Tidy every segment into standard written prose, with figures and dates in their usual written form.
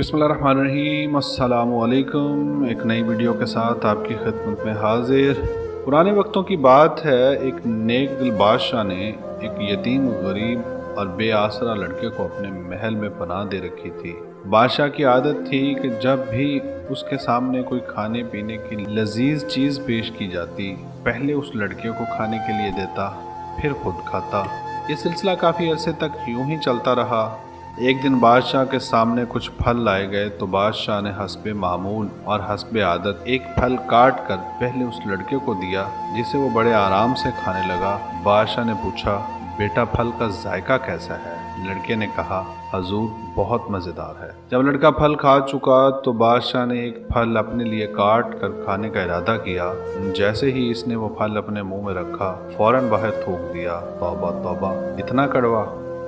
बिस्मिल्लाहिर्रहमानिर्रहीम, अस्सलामुअलैकुम। एक नई वीडियो के साथ आपकी खिदमत में हाजिर। पुराने वक्तों की बात है, एक नेक दिल बादशाह ने एक यतीम, गरीब और बेआसरा लड़के को अपने महल में पनाह दे रखी थी। बादशाह की आदत थी कि जब भी उसके सामने कोई खाने पीने की लजीज चीज़ पेश की जाती, पहले उस लड़के को खाने के लिए देता, फिर खुद खाता। ये सिलसिला काफ़ी अरसे तक यूं ही चलता रहा। एक दिन बादशाह के सामने कुछ फल लाए गए तो बादशाह ने हस्बे मामूल और हस्बे आदत एक फल काट कर पहले उस लड़के को दिया, जिसे वो बड़े आराम से खाने लगा। बादशाह ने पूछा, बेटा फल का जायका कैसा है? लड़के ने कहा, हजूर बहुत मज़ेदार है। जब लड़का फल खा चुका तो बादशाह ने एक फल अपने लिए काट कर खाने का इरादा किया। जैसे ही इसने वो फल अपने मुंह में रखा, फौरन बाहर थूक दिया। तौबा तौबा, इतना कड़वा!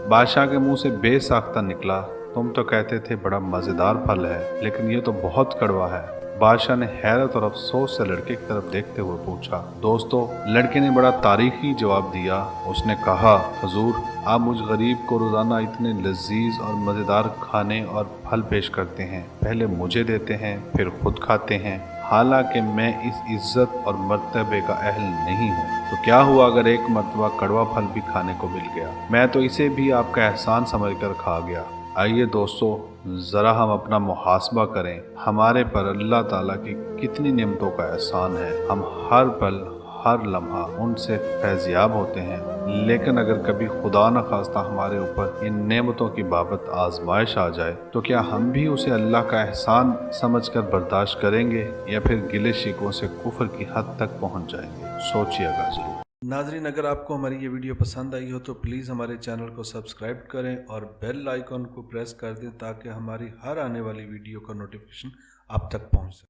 बादशाह के मुंह से बेसाख्ता निकला, तुम तो कहते थे बड़ा मज़ेदार फल है, लेकिन ये तो बहुत कड़वा है। बादशाह ने हैरत और अफसोस से लड़के की तरफ देखते हुए पूछा। दोस्तों, लड़के ने बड़ा तारीखी जवाब दिया। उसने कहा, हजूर आप मुझ गरीब को रोज़ाना इतने लजीज और मज़ेदार खाने और फल पेश करते हैं, पहले मुझे देते हैं फिर खुद खाते हैं, हालांकि मैं इस इज्जत और मर्तबे का अहल नहीं हूँ। तो क्या हुआ अगर एक मर्तबा कड़वा फल भी खाने को मिल गया? मैं तो इसे भी आपका एहसान समझकर खा गया। आइए दोस्तों, ज़रा हम अपना मुहासबा करें, हमारे पर अल्लाह ताला की कितनी नेमतों का एहसान है। हम हर पल हर लम्हा उनसे फैज़याब होते हैं, लेकिन अगर कभी खुदा न खास्ता हमारे ऊपर इन नेमतों की बाबत आजमाइश आ जाए तो क्या हम भी उसे अल्लाह का एहसान समझकर बर्दाश्त करेंगे या फिर गिले शिकवों से कुफ्र की हद तक पहुंच जाएंगे? सोचिएगा ज़रूर। नाज़रीन, अगर आपको हमारी ये वीडियो पसंद आई हो तो प्लीज़ हमारे चैनल को सब्सक्राइब करें और बेल आइकन को प्रेस कर दें ताकि हमारी हर आने वाली वीडियो का नोटिफिकेशन आप तक पहुंच सके।